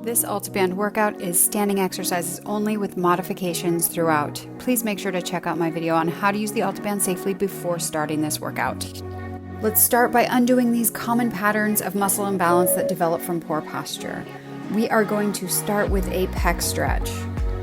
This AltaBand workout is standing exercises only with modifications throughout. Please make sure to check out my video on how to use the AltaBand safely before starting this workout. Let's start by undoing these common patterns of muscle imbalance that develop from poor posture. We are going to start with a pec stretch.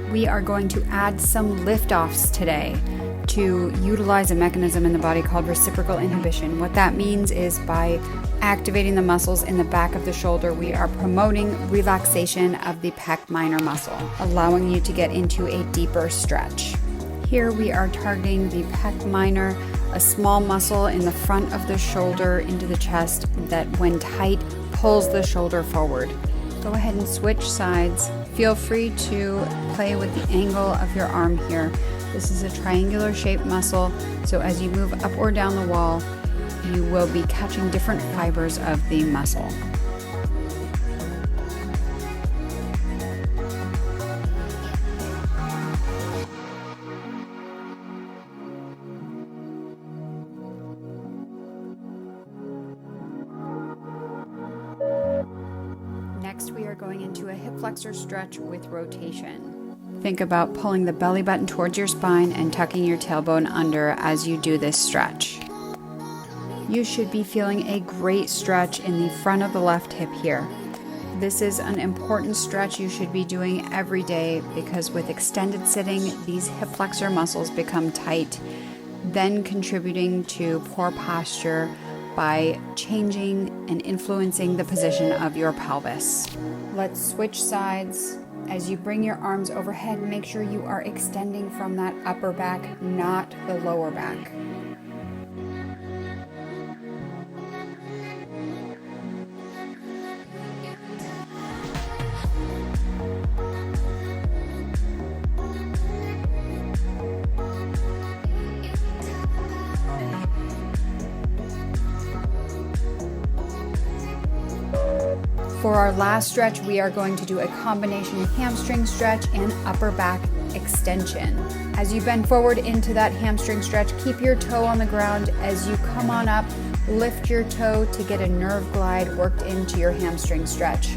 We are going to add some lift-offs today to utilize a mechanism in the body called reciprocal inhibition. What that means is by activating the muscles in the back of the shoulder, we are promoting relaxation of the pec minor muscle, allowing you to get into a deeper stretch. Here we are targeting the pec minor, a small muscle in the front of the shoulder into the chest that when tight pulls the shoulder forward. Go ahead and switch sides. Feel free to play with the angle of your arm here. This is a triangular shaped muscle, so as you move up or down the wall, you will be catching different fibers of the muscle. Next, we are going into a hip flexor stretch with rotation. Think about pulling the belly button towards your spine and tucking your tailbone under as you do this stretch. You should be feeling a great stretch in the front of the left hip here. This is an important stretch you should be doing every day because with extended sitting, these hip flexor muscles become tight, then contributing to poor posture by changing and influencing the position of your pelvis. Let's switch sides. As you bring your arms overhead, make sure you are extending from that upper back, not the lower back. For our last stretch, we are going to do a combination hamstring stretch and upper back extension. As you bend forward into that hamstring stretch, keep your toe on the ground. As you come on up, lift your toe to get a nerve glide worked into your hamstring stretch.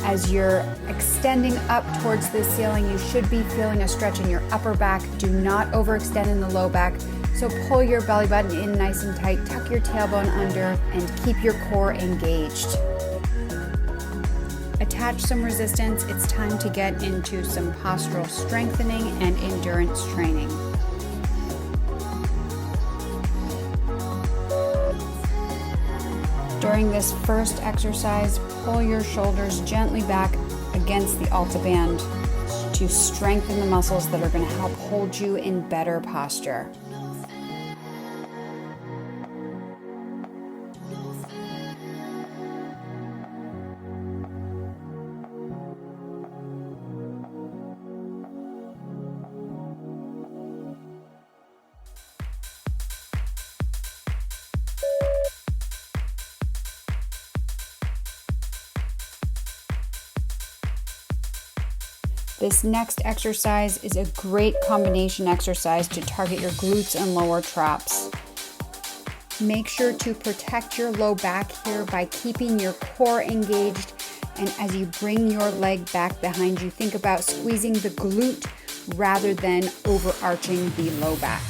As you're extending up towards the ceiling, you should be feeling a stretch in your upper back. Do not overextend in the low back. So pull your belly button in nice and tight, tuck your tailbone under, and keep your core engaged. Attach some resistance. It's time to get into some postural strengthening and endurance training. During this first exercise, pull your shoulders gently back against the AltaBand to strengthen the muscles that are going to help hold you in better posture. This next exercise is a great combination exercise to target your glutes and lower traps. Make sure to protect your low back here by keeping your core engaged, and as you bring your leg back behind you, think about squeezing the glute rather than overarching the low back.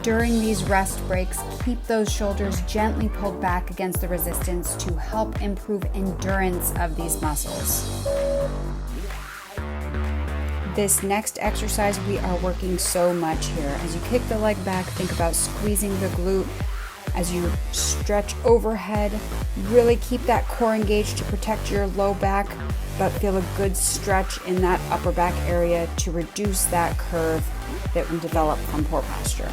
During these rest breaks, keep those shoulders gently pulled back against the resistance to help improve endurance of these muscles. This next exercise, we are working so much here. As you kick the leg back, think about squeezing the glute. As you stretch overhead, really keep that core engaged to protect your low back, but feel a good stretch in that upper back area to reduce that curve that we develop from poor posture.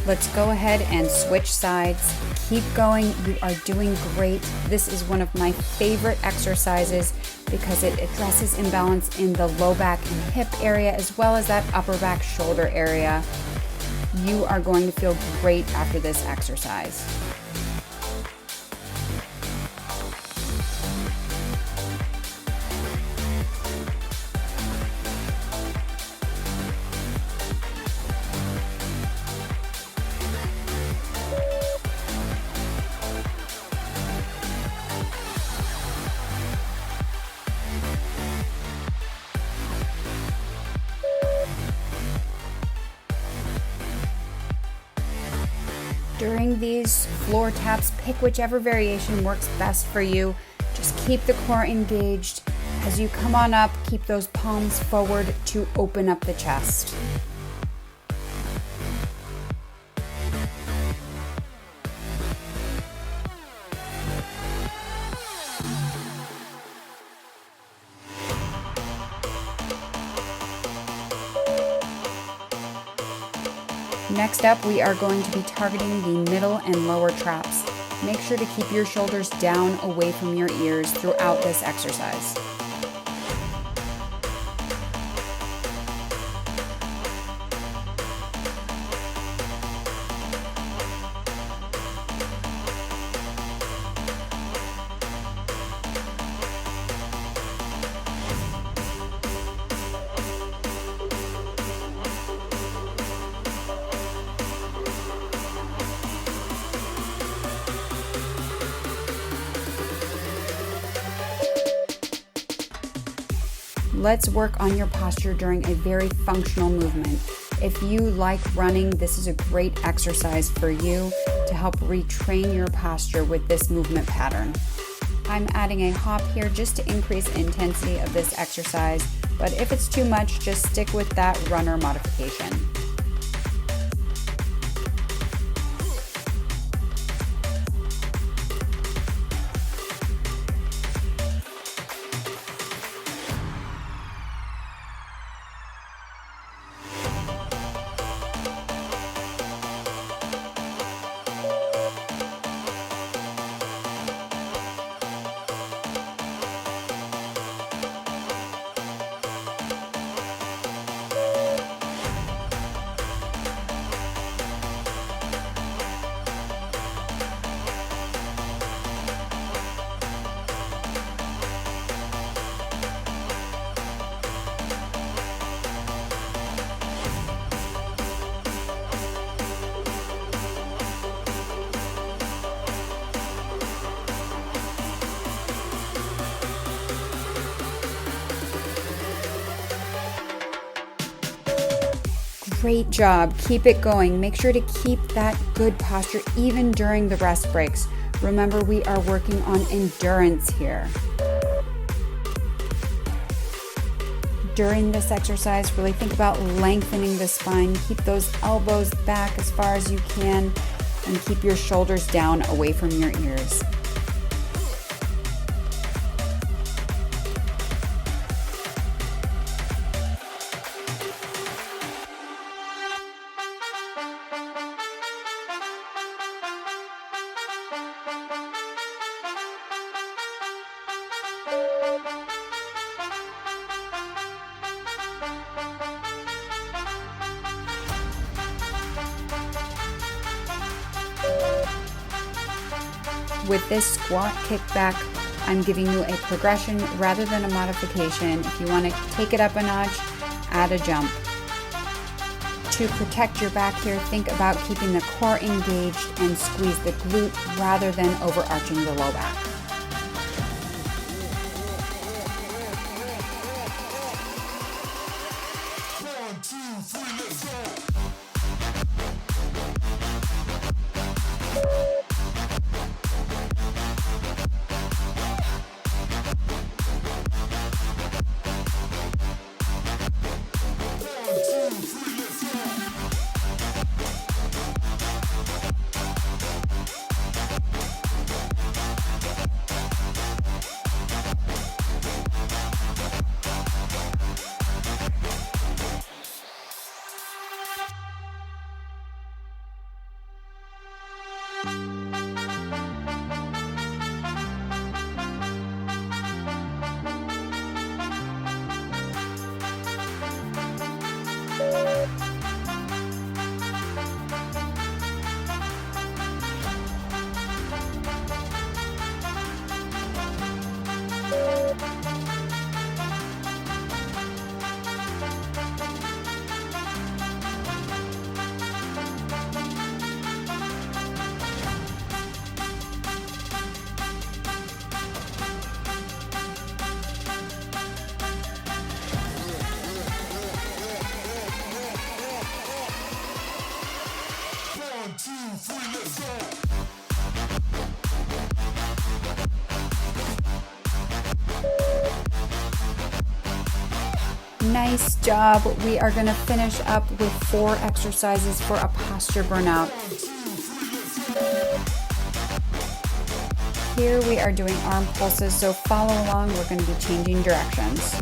Let's go ahead and switch sides. Keep going. You are doing great. This is one of my favorite exercises because it addresses imbalance in the low back and hip area as well as that upper back shoulder area. You are going to feel great after this exercise. During these floor taps, pick whichever variation works best for you. Just keep the core engaged. As you come on up, keep those palms forward to open up the chest. Next up, we are going to be targeting the middle and lower traps. Make sure to keep your shoulders down away from your ears throughout this exercise. Let's work on your posture during a very functional movement. If you like running, this is a great exercise for you to help retrain your posture with this movement pattern. I'm adding a hop here just to increase intensity of this exercise, but if it's too much, just stick with that runner modification. Great job. Keep it going. Make sure to keep that good posture even during the rest breaks. Remember, we are working on endurance here. During this exercise, really think about lengthening the spine. Keep those elbows back as far as you can and keep your shoulders down away from your ears. With this squat kickback, I'm giving you a progression rather than a modification. If you want to take it up a notch, add a jump. To protect your back here, think about keeping the core engaged and squeeze the glute rather than overarching the low back. Nice job. We are going to finish up with 4 exercises for a posture burnout. Here we are doing arm pulses, so follow along. We're going to be changing directions.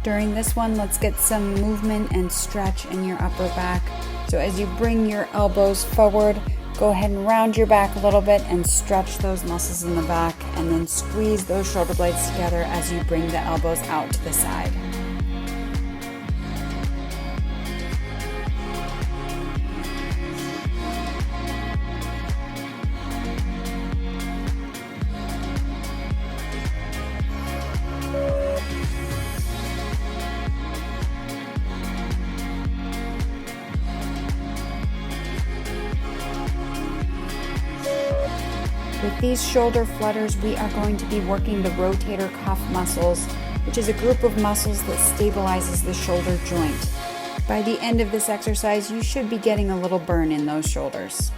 During this one, let's get some movement and stretch in your upper back. So as you bring your elbows forward, go ahead and round your back a little bit and stretch those muscles in the back, and then squeeze those shoulder blades together as you bring the elbows out to the side. With these shoulder flutters, we are going to be working the rotator cuff muscles, which is a group of muscles that stabilizes the shoulder joint. By the end of this exercise, you should be getting a little burn in those shoulders.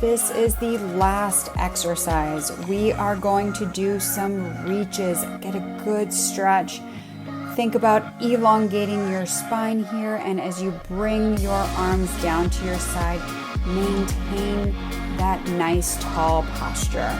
This is the last exercise. We are going to do some reaches. Get a good stretch. Think about elongating your spine here, and as you bring your arms down to your side, maintain that nice tall posture.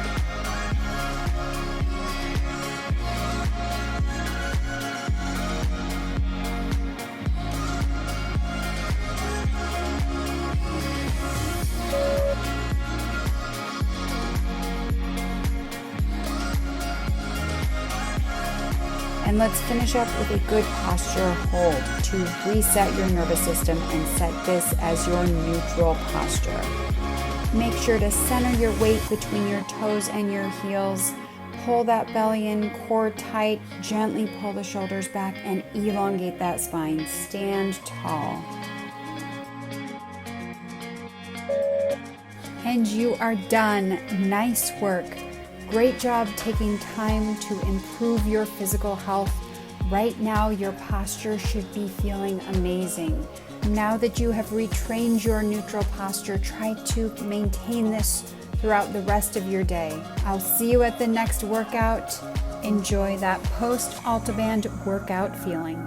And let's finish up with a good posture hold to reset your nervous system and set this as your neutral posture. Make sure to center your weight between your toes and your heels. Pull that belly in, core tight, gently pull the shoulders back and elongate that spine. Stand tall. And you are done. Nice work. Great job taking time to improve your physical health. Right now, your posture should be feeling amazing. Now that you have retrained your neutral posture, try to maintain this throughout the rest of your day. I'll see you at the next workout. Enjoy that post AltaBand workout feeling.